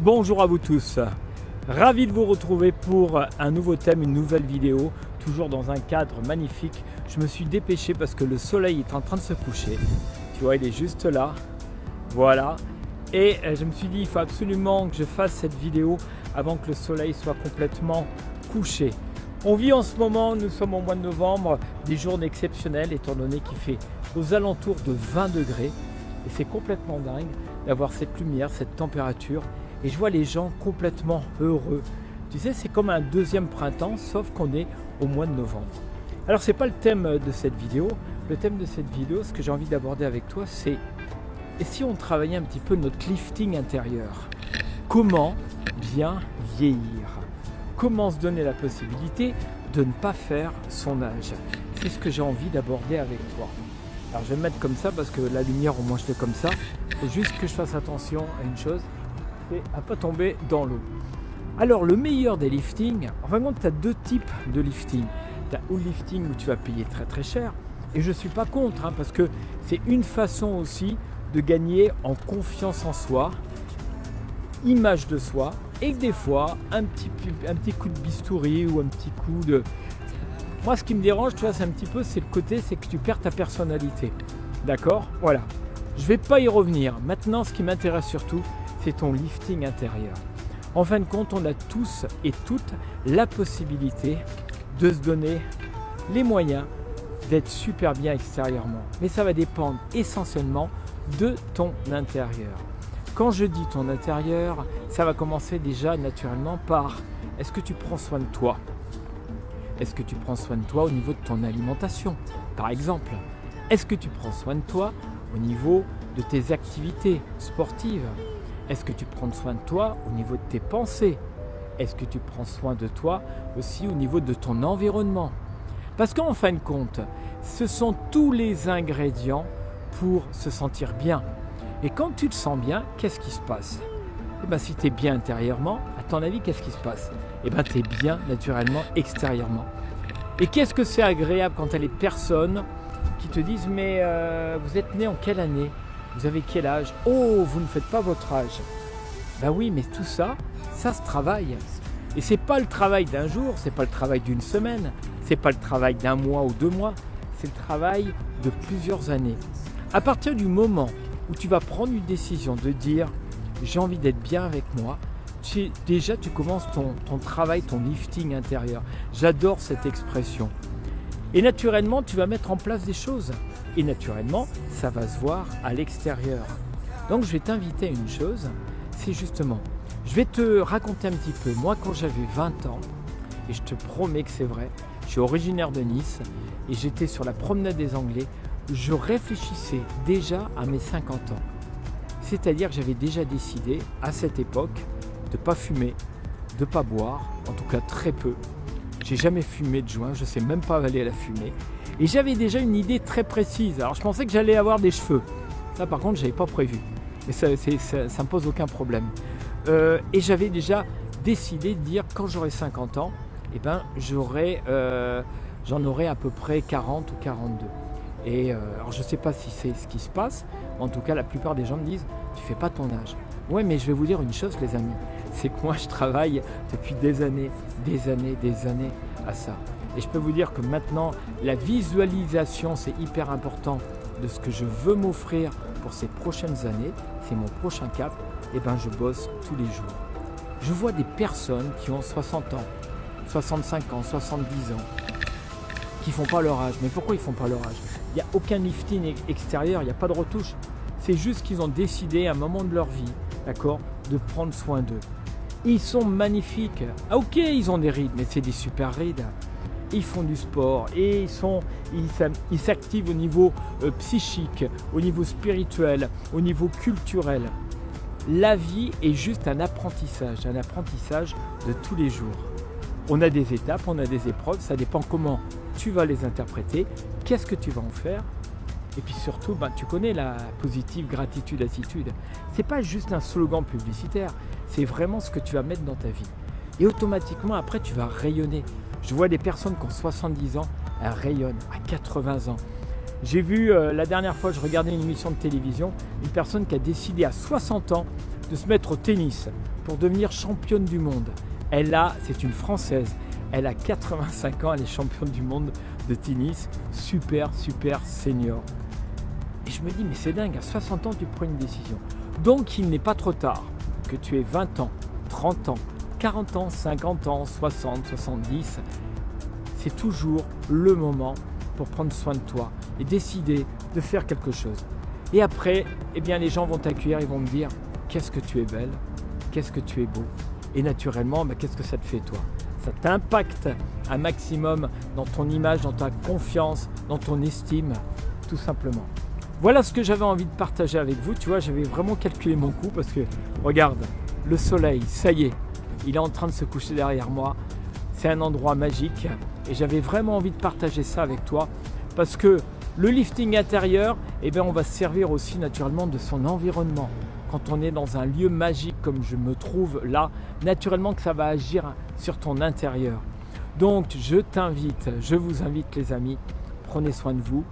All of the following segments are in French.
Bonjour à vous tous, ravi de vous retrouver pour un nouveau thème, une nouvelle vidéo, toujours dans un cadre magnifique. Je me suis dépêché parce que le soleil est en train de se coucher, tu vois il est juste là, voilà. Et je me suis dit il faut absolument que je fasse cette vidéo avant que le soleil soit complètement couché. On vit en ce moment, nous sommes au mois de novembre, des journées exceptionnelles étant donné qu'il fait aux alentours de 20 degrés. Et c'est complètement dingue d'avoir cette lumière, cette température. Et je vois les gens complètement heureux. Tu sais, c'est comme un deuxième printemps, sauf qu'on est au mois de novembre. Alors, ce n'est pas le thème de cette vidéo. Le thème de cette vidéo, ce que j'ai envie d'aborder avec toi, c'est et si on travaillait un petit peu notre lifting intérieur? Comment bien vieillir? Comment se donner la possibilité de ne pas faire son âge? C'est ce que j'ai envie d'aborder avec toi. Alors, je vais me mettre comme ça parce que la lumière, au moins, je fais comme ça. Il faut juste que je fasse attention à une chose. À ne pas tomber dans l'eau. Alors le meilleur des liftings, en fin de compte tu as deux types de lifting. Tu as un lifting où tu vas payer très très cher, et je ne suis pas contre, parce que c'est une façon aussi de gagner en confiance en soi, image de soi, et que des fois un petit coup de bistouri ou un petit coup de... Moi ce qui me dérange, tu vois, c'est un petit peu, c'est le côté, c'est que tu perds ta personnalité. D'accord? Voilà. Je ne vais pas y revenir. Maintenant ce qui m'intéresse surtout, c'est ton lifting intérieur. En fin de compte, on a tous et toutes la possibilité de se donner les moyens d'être super bien extérieurement. Mais ça va dépendre essentiellement de ton intérieur. Quand je dis ton intérieur, ça va commencer déjà naturellement par est-ce que tu prends soin de toi? Est-ce que tu prends soin de toi au niveau de ton alimentation, par exemple? Est-ce que tu prends soin de toi au niveau de tes activités sportives? Est-ce que tu prends soin de toi au niveau de tes pensées? Est-ce que tu prends soin de toi aussi au niveau de ton environnement? Parce qu'en fin de compte, ce sont tous les ingrédients pour se sentir bien. Et quand tu te sens bien, qu'est-ce qui se passe? Eh bien, si tu es bien intérieurement, à ton avis, qu'est-ce qui se passe? Eh bien, tu es bien naturellement extérieurement. Et qu'est-ce que c'est agréable quand tu as les personnes qui te disent « Mais vous êtes né en quelle année ? Vous avez quel âge? Oh, vous ne faites pas votre âge. » Ben oui, mais tout ça, ça se travaille. Et c'est pas le travail d'un jour, c'est pas le travail d'une semaine, c'est pas le travail d'un mois ou 2 mois, c'est le travail de plusieurs années. À partir du moment où tu vas prendre une décision de dire j'ai envie d'être bien avec moi, déjà tu commences ton travail, ton lifting intérieur. J'adore cette expression. Et naturellement, tu vas mettre en place des choses. Et naturellement, ça va se voir à l'extérieur. Donc, je vais t'inviter à une chose, c'est justement, je vais te raconter un petit peu. Moi, quand j'avais 20 ans, et je te promets que c'est vrai, je suis originaire de Nice, et j'étais sur la promenade des Anglais, je réfléchissais déjà à mes 50 ans. C'est-à-dire que j'avais déjà décidé, à cette époque, de ne pas fumer, de ne pas boire, en tout cas très peu. J'ai jamais fumé de joint, je ne sais même pas avaler la fumée. Et j'avais déjà une idée très précise. Alors je pensais que j'allais avoir des cheveux. Ça par contre, je n'avais pas prévu. Mais ça me pose aucun problème. Et j'avais déjà décidé de dire quand j'aurai 50 ans, eh ben, j'en aurai à peu près 40 ou 42. Et alors je ne sais pas si c'est ce qui se passe. En tout cas, la plupart des gens me disent « Tu ne fais pas ton âge ». Ouais, mais je vais vous dire une chose, les amis. C'est que moi, je travaille depuis des années à ça. Et je peux vous dire que maintenant, la visualisation, c'est hyper important de ce que je veux m'offrir pour ces prochaines années. C'est mon prochain cap. Et ben, je bosse tous les jours. Je vois des personnes qui ont 60 ans, 65 ans, 70 ans, qui font pas leur âge. Mais pourquoi ils font pas leur âge? Il n'y a aucun lifting extérieur, il n'y a pas de retouche. C'est juste qu'ils ont décidé à un moment de leur vie, d'accord, de prendre soin d'eux. Ils sont magnifiques. Ah ok, ils ont des rides, mais c'est des super rides. Ils font du sport et ils s'activent au niveau psychique, au niveau spirituel, au niveau culturel. La vie est juste un apprentissage de tous les jours. On a des étapes, on a des épreuves, ça dépend comment tu vas les interpréter, qu'est-ce que tu vas en faire. Et puis surtout, tu connais la positive gratitude, attitude. C'est pas juste un slogan publicitaire, c'est vraiment ce que tu vas mettre dans ta vie. Et automatiquement, après, tu vas rayonner. Je vois des personnes qui ont 70 ans, elles rayonnent à 80 ans. J'ai vu la dernière fois, je regardais une émission de télévision, une personne qui a décidé à 60 ans de se mettre au tennis pour devenir championne du monde. C'est une Française, elle a 85 ans, elle est championne du monde de tennis, super senior. Et je me dis, mais c'est dingue, à 60 ans tu prends une décision. Donc il n'est pas trop tard, que tu aies 20 ans, 30 ans, 40 ans, 50 ans, 60, 70, c'est toujours le moment pour prendre soin de toi et décider de faire quelque chose. Et après, eh bien, les gens vont t'accueillir, ils vont me dire qu'est-ce que tu es belle, qu'est-ce que tu es beau. Et naturellement, qu'est-ce que ça te fait toi? Ça t'impacte un maximum dans ton image, dans ta confiance, dans ton estime, tout simplement. Voilà ce que j'avais envie de partager avec vous. Tu vois, j'avais vraiment calculé mon coup parce que, regarde, le soleil, ça y est, il est en train de se coucher derrière moi. C'est un endroit magique et j'avais vraiment envie de partager ça avec toi parce que le lifting intérieur, on va se servir aussi naturellement de son environnement. Quand on est dans un lieu magique comme je me trouve là, naturellement que ça va agir sur ton intérieur. Donc je vous invite les amis, prenez soin de vous,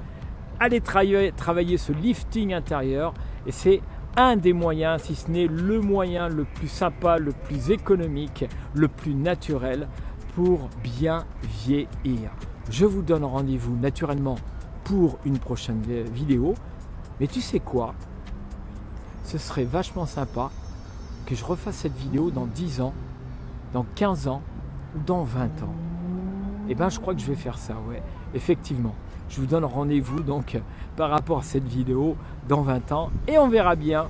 allez travailler ce lifting intérieur et c'est un des moyens, si ce n'est le moyen le plus sympa, le plus économique, le plus naturel pour bien vieillir. Je vous donne rendez-vous naturellement pour une prochaine vidéo, mais tu sais quoi? Ce serait vachement sympa que je refasse cette vidéo dans 10 ans, dans 15 ans ou dans 20 ans. Je crois que je vais faire ça, ouais, effectivement. Je vous donne rendez-vous donc par rapport à cette vidéo dans 20 ans et on verra bien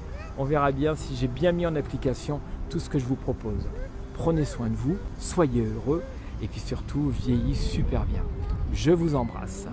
si j'ai bien mis en application tout ce que je vous propose. Prenez soin de vous, soyez heureux et puis surtout vieillissez super bien. Je vous embrasse.